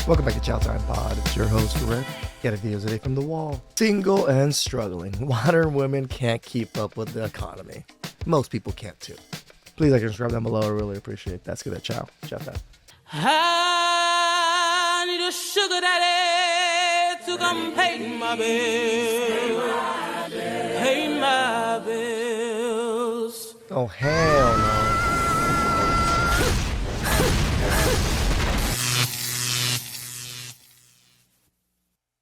Welcome back to Chow Time Pod. It's your host, Rick. Got a video today from the wall. Single and struggling. Modern women can't keep up with the economy. Most people can't too. Please like and subscribe down below. I really appreciate that. Let's get that chow. Chow time. I need a sugar daddy to come pay my bills. Pay my bills. Oh, hell no.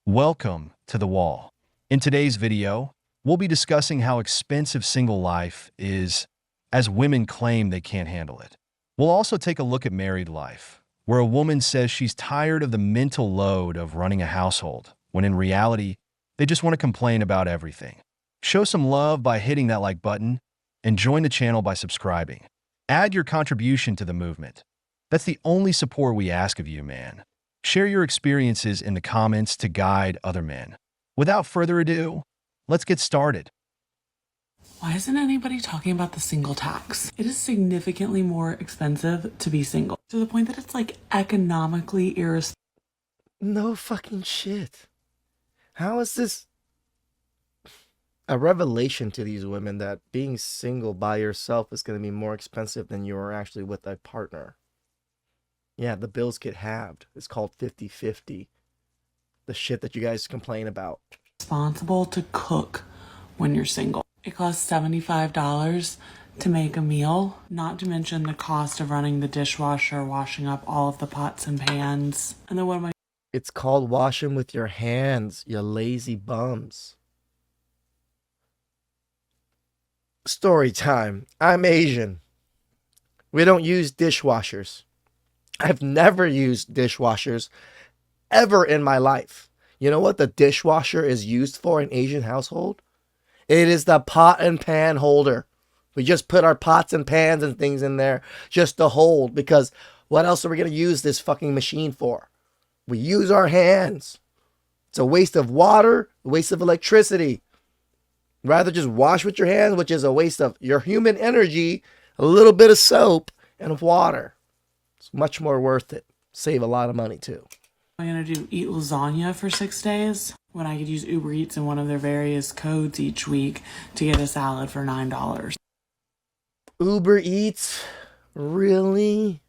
Welcome to The Wall. In today's video, we'll be discussing how expensive single life is, as women claim they can't handle it. We'll also take a look at married life, where a woman says she's tired of the mental load of running a household, when in reality, they just want to complain about everything. Show some love by hitting that like button, and join the channel by subscribing. Add your contribution to the movement. That's the only support we ask of you, man. Share your experiences in the comments to guide other men. Without further ado, let's get started. Why isn't anybody talking about the single tax? It is significantly more expensive to be single, to the point that it's like economically irresponsible. No fucking shit. How is this a revelation to these women that being single by yourself is going to be more expensive than you are actually with a partner? Yeah, the bills get halved. It's called 50-50. The shit that you guys complain about. To cook when you're single. It costs $75 to make a meal, not to mention the cost of running the dishwasher, washing up all of the pots and pans. And then what am I? It's called washing with your hands, you lazy bums. Story time. I'm Asian. We don't use dishwashers. I've never used dishwashers ever in my life. You know what the dishwasher is used for in Asian household? It is the pot and pan holder. We just put our pots and pans and things in there just to hold, because what else are we going to use this fucking machine for? We use our hands. It's a waste of water, a waste of electricity. Rather just wash with your hands, which is a waste of your human energy, a little bit of soap, and water. It's much more worth it. Save a lot of money too. I'm going to eat lasagna for 6 days when I could use Uber Eats and one of their various codes each week to get a salad for $9. Uber Eats? Really?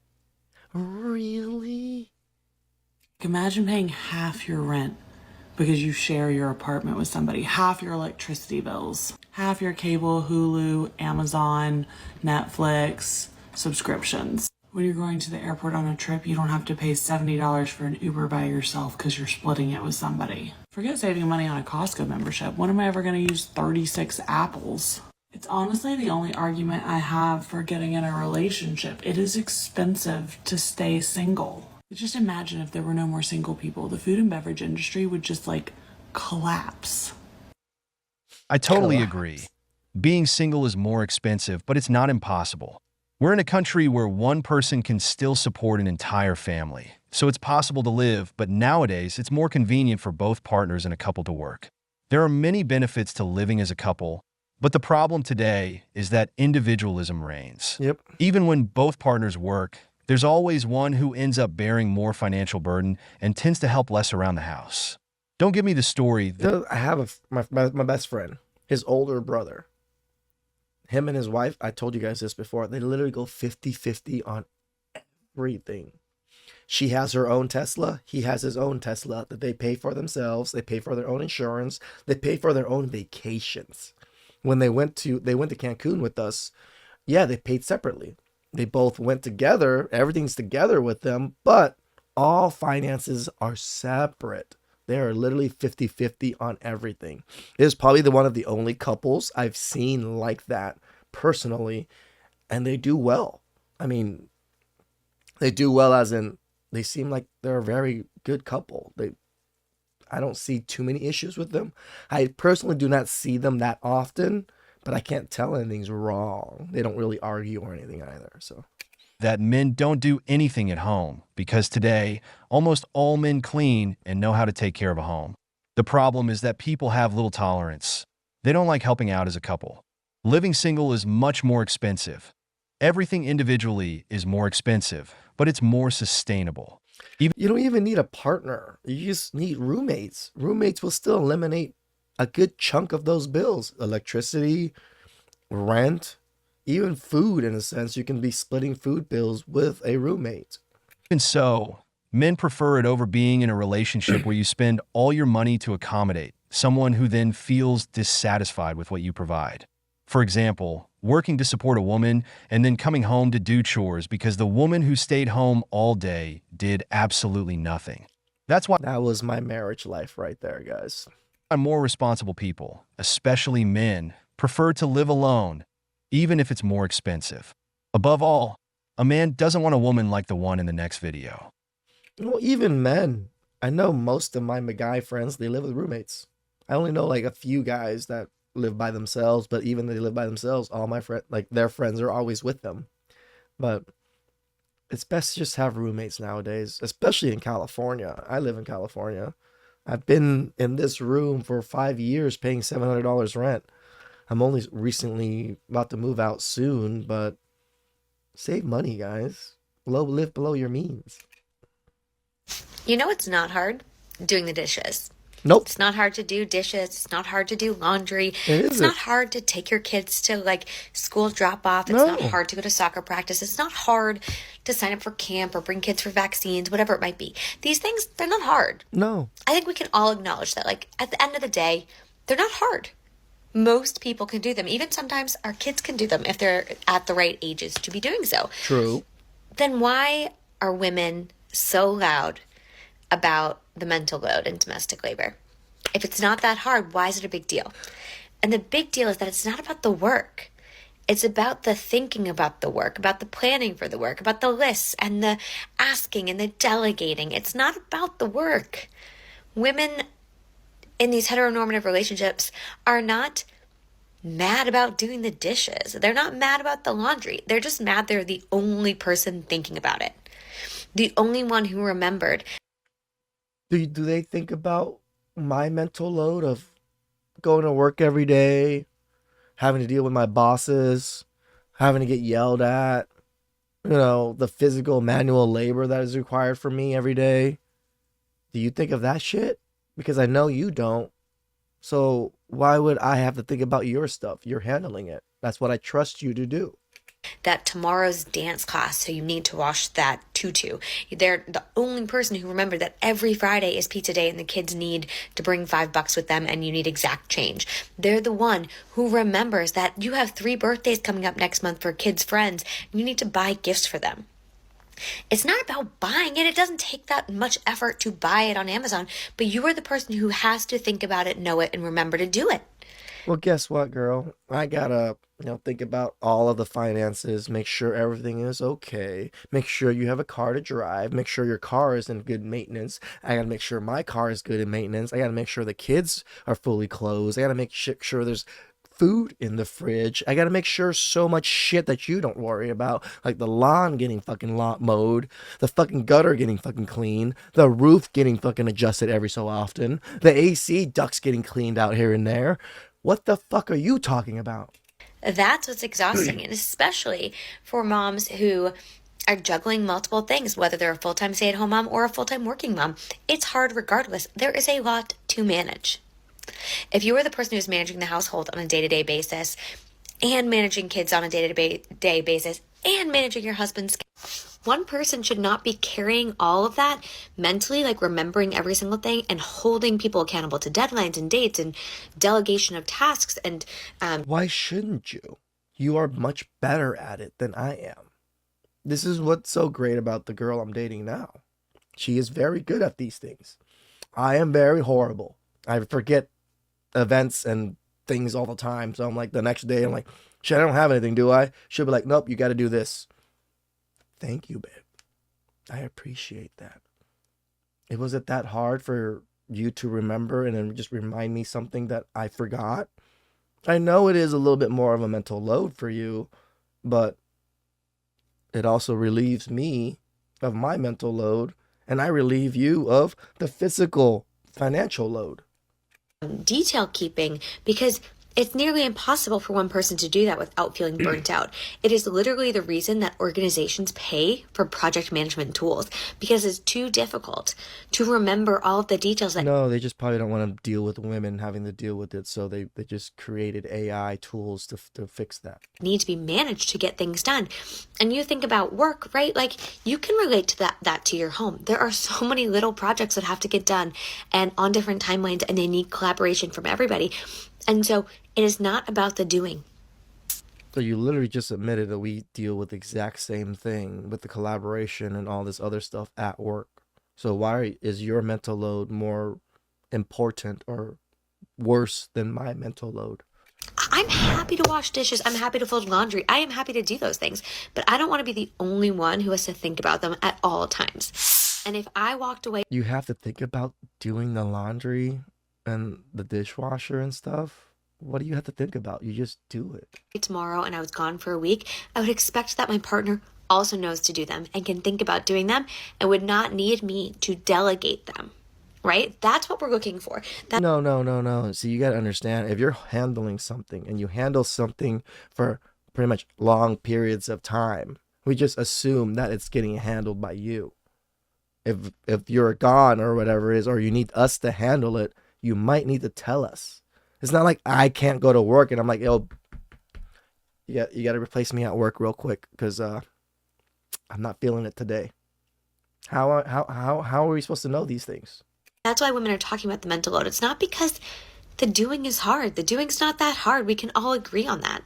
Really? Imagine paying half your rent because you share your apartment with somebody, half your electricity bills, half your cable, Hulu, Amazon, Netflix, subscriptions. When you're going to the airport on a trip, you don't have to pay $70 for an Uber by yourself because you're splitting it with somebody. Forget saving money on a Costco membership. When am I ever going to use 36 apples? It's honestly the only argument I have for getting in a relationship. It is expensive to stay single. Just imagine if there were no more single people. The food and beverage industry would just collapse. I totally agree. Being single is more expensive, but it's not impossible. We're in a country where one person can still support an entire family, so it's possible to live, but nowadays it's more convenient for both partners in a couple to work. There are many benefits to living as a couple, but the problem today is that individualism reigns. Yep. Even when both partners work, there's always one who ends up bearing more financial burden and tends to help less around the house. Don't give me the story that I have my best friend, his older brother. Him and his wife, I told you guys this before, they literally go 50-50 on everything. She has her own Tesla. He has his own Tesla that they pay for themselves. They pay for their own insurance. They pay for their own vacations. When they went to Cancun with us, yeah, they paid separately. They both went together. Everything's together with them, but all finances are separate. They are literally 50-50 on everything. It is probably one of the only couples I've seen like that personally, and they do well. I mean, they do well as in they seem like they're a very good couple. I don't see too many issues with them. I personally do not see them that often, but I can't tell anything's wrong. They don't really argue or anything either, so. that men don't do anything at home because today, almost all men clean and know how to take care of a home. The problem is that people have little tolerance. They don't like helping out as a couple. Living single is much more expensive. Everything individually is more expensive, but it's more sustainable. You don't even need a partner. You just need roommates. Roommates will still eliminate a good chunk of those bills. Electricity, rent, even food in a sense. You can be splitting food bills with a roommate. Even so, men prefer it over being in a relationship where you spend all your money to accommodate someone who then feels dissatisfied with what you provide. For example, working to support a woman and then coming home to do chores because the woman who stayed home all day did absolutely nothing. That's why That was my marriage life right there, guys. more responsible people, especially men, prefer to live alone, even if it's more expensive. Above all, a man doesn't want a woman like the one in the next video. Well, even men. I know most of my guy friends, they live with roommates. I only know like a few guys that live by themselves, but even they live by themselves, all my friends, like their friends are always with them. But it's best to just have roommates nowadays, especially in California. I live in California. I've been in this room for 5 years paying $700 rent. I'm only recently about to move out soon, but save money, guys. Live below your means. You know it's not hard? Doing the dishes. Nope, It's not hard to do dishes. It's not hard to do laundry. it It's isn't. not hard to take your kids to like school drop off. It's not No, hard to go to soccer practice. It's not hard to sign up for camp or bring kids for vaccines, whatever it might be. These things, they're not hard. no. I think we can all acknowledge that, like, at the end of the day, they're not hard. Most people can do them. Even sometimes our kids can do them if they're at the right ages to be doing so. True. Then why are women so loud about the mental load in domestic labor? If it's not that hard, why is it a big deal? And the big deal is that it's not about the work. It's about the thinking about the work, about the planning for the work, about the lists and the asking and the delegating. It's not about the work. Women in these heteronormative relationships are not mad about doing the dishes. They're not mad about the laundry. They're just mad they're the only person thinking about it. The only one who remembered. Do they think about my mental load of going to work every day, having to deal with my bosses, having to get yelled at, the physical manual labor that is required from me every day? Do you think of that shit? Because I know you don't. So why would I have to think about your stuff? You're handling it. That's what I trust you to do. That tomorrow's dance class, so you need to wash that tutu. They're the only person who remembered that every Friday is pizza day and the kids need to bring $5 with them and you need exact change. They're the one who remembers that you have 3 birthdays coming up next month for kids' friends and you need to buy gifts for them. It's not about buying it. It doesn't take that much effort to buy it on Amazon, but you are the person who has to think about it, know it, and remember to do it. Well, guess what, girl? I gotta, think about all of the finances, make sure everything is okay, make sure you have a car to drive, make sure your car is in good maintenance. I gotta make sure my car is good in maintenance. I gotta make sure the kids are fully clothed. I gotta make sure there's food in the fridge. I gotta make sure so much shit that you don't worry about, like the lawn getting fucking mowed, the fucking gutter getting fucking clean, the roof getting fucking adjusted every so often, the AC ducts getting cleaned out here and there. What the fuck are you talking about? That's what's exhausting, and especially for moms who are juggling multiple things, whether they're a full-time stay-at-home mom or a full-time working mom. It's hard regardless. There is a lot to manage. If you are the person who's managing the household on a day-to-day basis and managing kids on a day-to-day basis and managing your husband's, one person should not be carrying all of that mentally, like remembering every single thing and holding people accountable to deadlines and dates and delegation of tasks. And Why shouldn't you? You are much better at it than I am. This is what's so great about the girl I'm dating now. She is very good at these things. I am very horrible. I forget events and things all the time. So I'm like, the next day, I'm like, shit, I don't have anything, do I? She'll be like, nope, you got to do this. Thank you, babe. I appreciate that. Was it that hard for you to remember and then just remind me something that I forgot? I know it is a little bit more of a mental load for you, but it also relieves me of my mental load, and I relieve you of the physical financial load. detail keeping, because It's nearly impossible for one person to do that without feeling burnt out. It is literally the reason that organizations pay for project management tools, because it's too difficult to remember all of the details that No, they just probably don't want to deal with women having to deal with it, so they just created AI tools to fix that. need to be managed to get things done. And you think about work, right? Like, you can relate to that to your home. There are so many little projects that have to get done and on different timelines, and they need collaboration from everybody. And so it is not about the doing. So you literally just admitted that we deal with the exact same thing with the collaboration and all this other stuff at work. So why is your mental load more important or worse than my mental load? I'm happy to wash dishes. I'm happy to fold laundry. I am happy to do those things. But I don't want to be the only one who has to think about them at all times. And if I walked away You have to think about doing the laundry and the dishwasher and stuff. What do you have to think about? You just do it. tomorrow and I was gone for a week, I would expect that my partner also knows to do them and can think about doing them and would not need me to delegate them. Right? That's what we're looking for. No. See, you got to understand, if you're handling something and you handle something for pretty much long periods of time, we just assume that it's getting handled by you. If you're gone or whatever it is, or you need us to handle it, you might need to tell us. It's not like I can't go to work and I'm like, yo, you got to replace me at work real quick because I'm not feeling it today. How are we supposed to know these things? That's why women are talking about the mental load. It's not because the doing is hard. The doing's not that hard. We can all agree on that.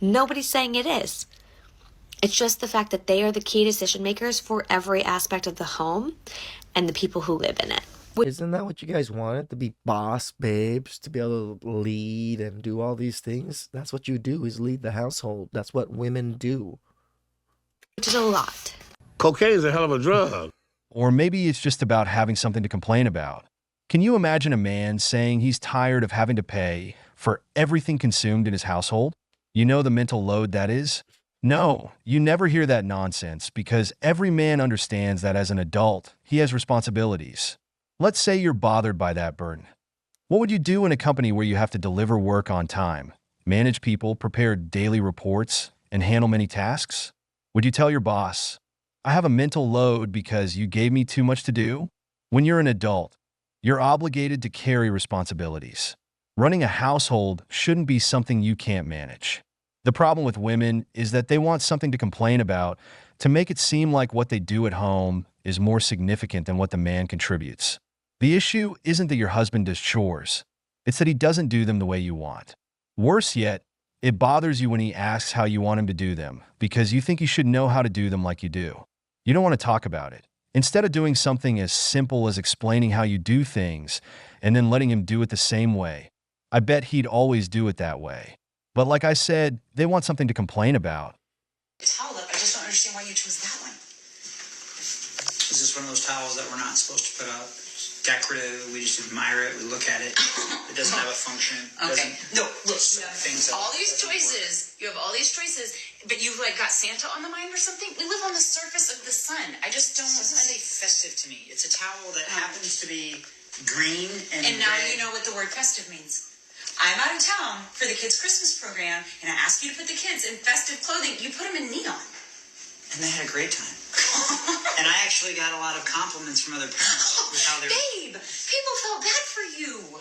Nobody's saying it is. It's just the fact that they are the key decision makers for every aspect of the home and the people who live in it. Isn't that what you guys wanted? To be boss babes, to be able to lead and do all these things? That's what you do, is lead the household. That's what women do. Which is a lot. Cocaine is a hell of a drug. Or maybe it's just about having something to complain about. Can you imagine a man saying he's tired of having to pay for everything consumed in his household? You know the mental load that is? No, you never hear that nonsense because every man understands that as an adult, he has responsibilities. Let's say you're bothered by that burden. What would you do in a company where you have to deliver work on time, manage people, prepare daily reports, and handle many tasks? Would you tell your boss, I have a mental load because you gave me too much to do? When you're an adult, you're obligated to carry responsibilities. Running a household shouldn't be something you can't manage. The problem with women is that they want something to complain about to make it seem like what they do at home is more significant than what the man contributes. The issue isn't that your husband does chores. It's that he doesn't do them the way you want. Worse yet, it bothers you when he asks how you want him to do them because you think you should know how to do them like you do. You don't want to talk about it. Instead of doing something as simple as explaining how you do things and then letting him do it the same way, I bet he'd always do it that way. But like I said, they want something to complain about. Towel up. I just don't understand why you chose that one. Is this one of those towels that we're not supposed to put up? It's decorative. We just admire it. We look at it. It doesn't have a function. Okay. No, look. Things All these choices. You have all these choices, but you've like got Santa on the mind or something. We live on the surface of the sun. I just don't. It doesn't say festive to me. It's a towel that happens to be green and now red. you know what the word festive means. I'm out of town for the kids' Christmas program, and I ask you to put the kids in festive clothing. You put them in neon. And they had a great time. And I actually got a lot of compliments from other parents with how they were. Babe, people felt bad for you.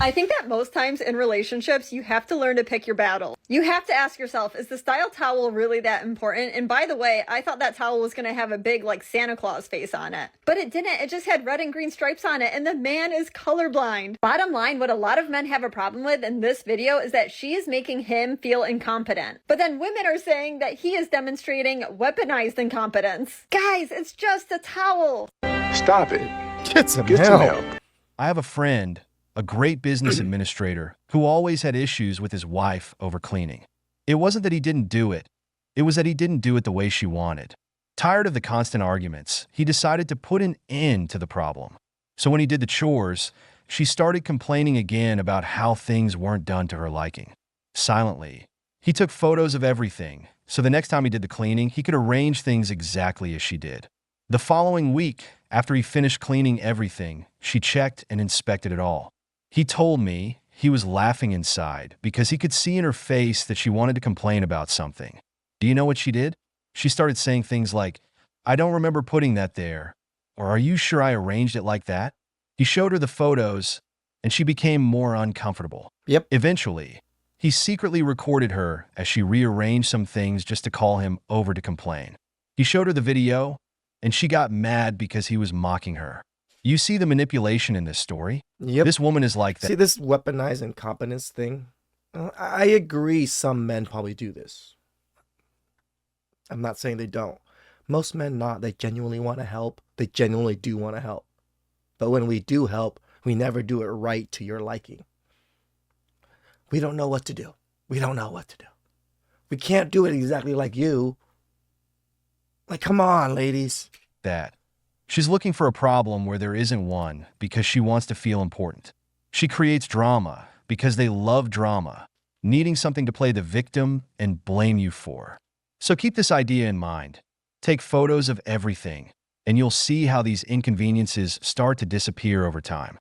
I think that most times in relationships, you have to learn to pick your battle. You have to ask yourself, is the style towel really that important? And by the way, I thought that towel was going to have a big, like, Santa Claus face on it. But it didn't. It just had red and green stripes on it, and the man is colorblind. Bottom line, what a lot of men have a problem with in this video is that she is making him feel incompetent. But then women are saying that he is demonstrating weaponized incompetence. Guys, it's just a towel. Stop it. Get some Get help. some help. I have a friend, a great business administrator, who always had issues with his wife over cleaning. It wasn't that he didn't do it. It was that he didn't do it the way she wanted. Tired of the constant arguments, he decided to put an end to the problem. So when he did the chores, she started complaining again about how things weren't done to her liking. Silently, he took photos of everything, so the next time he did the cleaning, he could arrange things exactly as she did. The following week, after he finished cleaning everything, she checked and inspected it all. He told me he was laughing inside because he could see in her face that she wanted to complain about something. Do you know what she did? She started saying things like, "I don't remember putting that there," or "Are you sure I arranged it like that?" He showed her the photos, and she became more uncomfortable. Yep. Eventually, he secretly recorded her as she rearranged some things just to call him over to complain. He showed her the video, and she got mad because he was mocking her. You see the manipulation in this story? Yep. This woman is like that. See this weaponized incompetence thing? I agree some men probably do this. I'm not saying they don't. Most men not. They genuinely want to help. They genuinely do want to help. But when we do help, we never do it right to your liking. We don't know what to do. We don't know what to do. We can't do it exactly like you. Like, come on, ladies. That. She's looking for a problem where there isn't one because she wants to feel important. She creates drama because they love drama, needing something to play the victim and blame you for. So keep this idea in mind. Take photos of everything, and you'll see how these inconveniences start to disappear over time.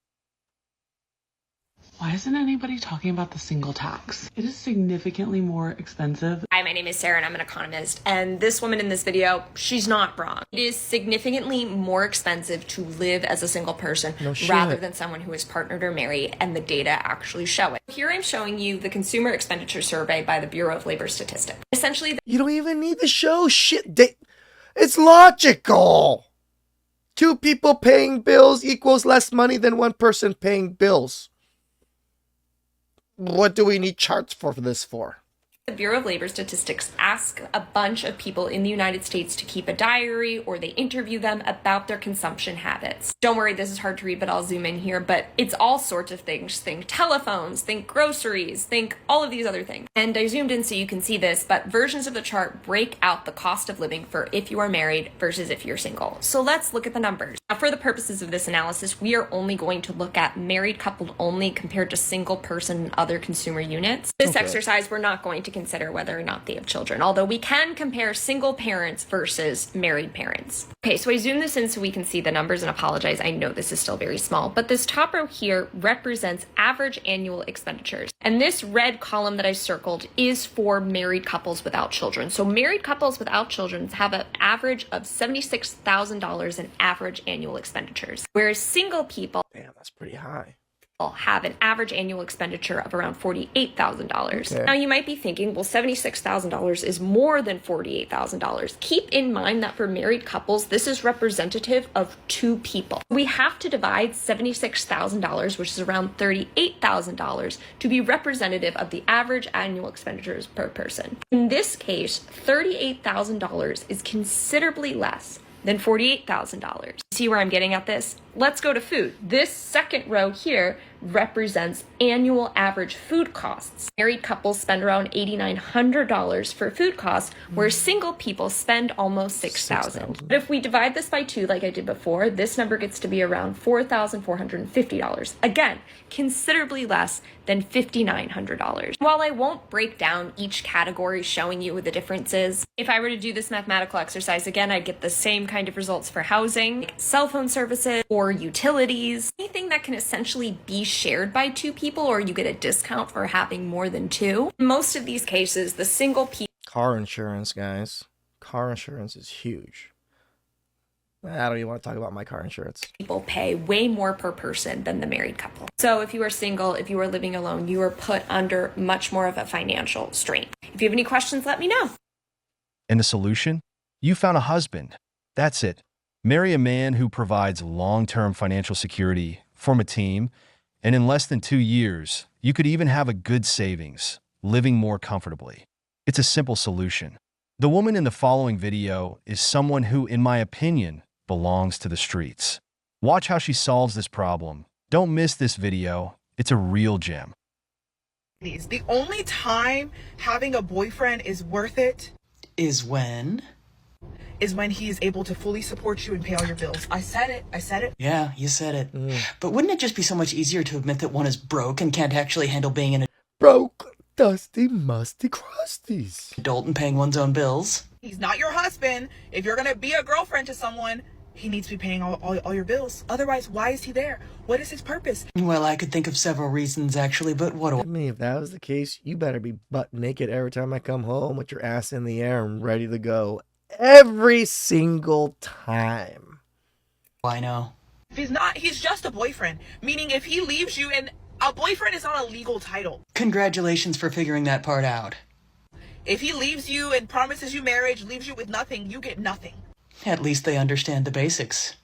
Why isn't anybody talking about the single tax? It is significantly more expensive. Hi, my name is Sarah and I'm an economist, and this woman in this video, she's not wrong. It is significantly more expensive to live as a single person rather than someone who is partnered or married, and the data actually show it. Here I'm showing you the Consumer Expenditure Survey by the Bureau of Labor Statistics. Essentially, You don't even need to show shit. It's logical. 2 people paying bills equals less money than 1 person paying bills. What do we need charts for this for? the Bureau of Labor Statistics asks a bunch of people in the United States to keep a diary, or they interview them about their consumption habits. Don't worry, this is hard to read, but I'll zoom in here. But it's all sorts of things. Think telephones, think groceries, think all of these other things. And I zoomed in so you can see this, but versions of the chart break out the cost of living for if you are married versus if you're single. So let's look at the numbers. Now, for the purposes of this analysis, we are only going to look at married coupled only compared to single person and other consumer units. This exercise, we're not going to consider whether or not they have children, although we can compare single parents versus married parents. Okay, so I zoomed this in so we can see the numbers, and apologize, I know this is still very small, but this top row here represents average annual expenditures. And this red column that I circled is for married couples without children. So married couples without children have an average of $76,000 in average annual expenditures, whereas single people, damn, that's pretty high, have an average annual expenditure of around $48,000. Okay. Now you might be thinking, well, $76,000 is more than $48,000. Keep in mind that for married couples, this is representative of 2 people. We have to divide $76,000, which is around $38,000, to be representative of the average annual expenditures per person. In this case, $38,000 is considerably less than $48,000. See where I'm getting at this? Let's go to food. This second row here represents annual average food costs. Married couples spend around $8,900 for food costs, where single people spend almost $6,000. But if we divide this by 2 like I did before, this number gets to be around $4,450. Again, considerably less than $5,900. While I won't break down each category showing you what the difference is, if I were to do this mathematical exercise again, I'd get the same kind of results for housing, like cell phone services, or utilities, anything that can essentially be shared by 2 people, or you get a discount for having more than 2. In most of these cases, the single people, car insurance, guys. Car insurance is huge. I don't even want to talk about my car insurance. people pay way more per person than the married couple. So if you are single, if you are living alone, you are put under much more of a financial strain. If you have any questions, let me know. And the solution? You found a husband. That's it. Marry a man who provides long-term financial security, form a team, and in less than 2 years, you could even have a good savings, living more comfortably. It's a simple solution. The woman in the following video is someone who, in my opinion, belongs to the streets. Watch how she solves this problem. Don't miss this video. It's a real gem. The only time having a boyfriend is worth it Is when? is when he is able to fully support you and pay all your bills. I said it. Yeah, you said it. But wouldn't it just be so much easier to admit that one is broke and can't actually handle being an Broke, dusty, musty crusties. adult and paying one's own bills? He's not your husband. If you're gonna be a girlfriend to someone, he needs to be paying all your bills. Otherwise, why is he there? What is his purpose? Well, I could think of several reasons, actually, but what do I mean, if that was the case, you better be butt naked every time I come home with your ass in the air and ready to go. Every single time. I know? If he's not, he's just a boyfriend. Meaning if he leaves you, and a boyfriend is not a legal title. Congratulations for figuring that part out. If he leaves you and promises you marriage, leaves you with nothing, you get nothing. At least they understand the basics.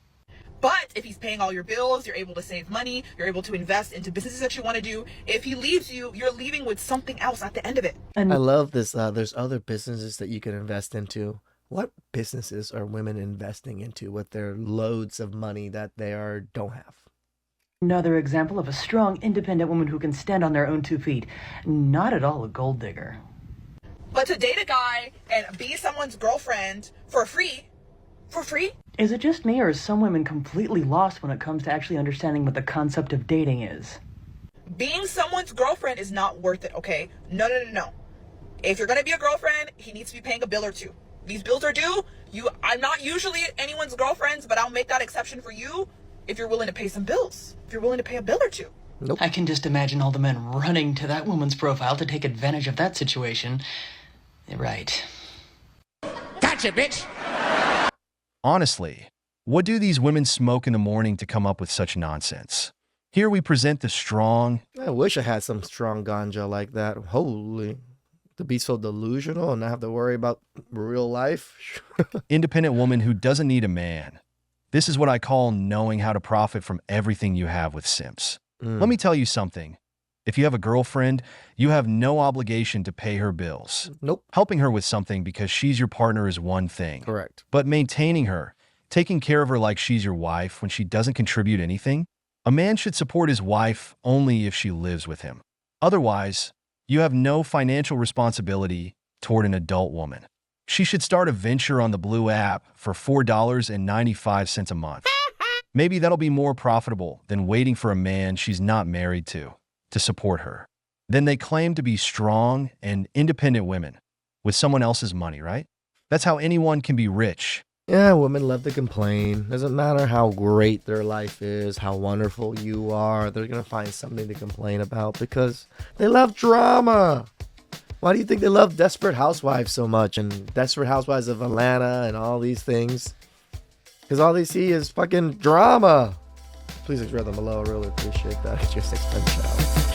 But if he's paying all your bills, you're able to save money, you're able to invest into businesses that you want to do. If he leaves you, you're leaving with something else at the end of it. I love this. There's other businesses that you can invest into. What businesses are women investing into with their loads of money that they don't have? Another example of a strong, independent woman who can stand on their own 2 feet. Not at all a gold digger. But to date a guy and be someone's girlfriend for free? Is it just me, or is some women completely lost when it comes to actually understanding what the concept of dating is? Being someone's girlfriend is not worth it, okay? No. If you're gonna be a girlfriend, he needs to be paying a bill or two. These bills are due. I'm not usually anyone's girlfriend, but I'll make that exception for you if you're willing to pay some bills. If you're willing to pay a bill or two. Nope. I can just imagine all the men running to that woman's profile to take advantage of that situation. Right. Gotcha, bitch. Honestly, what do these women smoke in the morning to come up with such nonsense? Here we present the strong... I wish I had some strong ganja like that. Holy... To be so delusional and not have to worry about real life. independent woman who doesn't need a man. This is what I call knowing how to profit from everything you have with simps. Let me tell you something. If you have a girlfriend, you have no obligation to pay her bills. Nope. Helping her with something because she's your partner is one thing. Correct. But maintaining her, taking care of her like she's your wife when she doesn't contribute anything, a man should support his wife only if she lives with him. Otherwise, you have no financial responsibility toward an adult woman. She should start a venture on the Blue app for $4.95 a month. Maybe that'll be more profitable than waiting for a man she's not married to support her. Then they claim to be strong and independent women with someone else's money, right? That's how anyone can be rich. Yeah, women love to complain. Doesn't matter how great their life is, how wonderful you are. They're going to find something to complain about because they love drama. Why do you think they love Desperate Housewives so much and Desperate Housewives of Atlanta and all these things? Because all they see is fucking drama. Please express them below. I really appreciate that. It's your 6 cent show.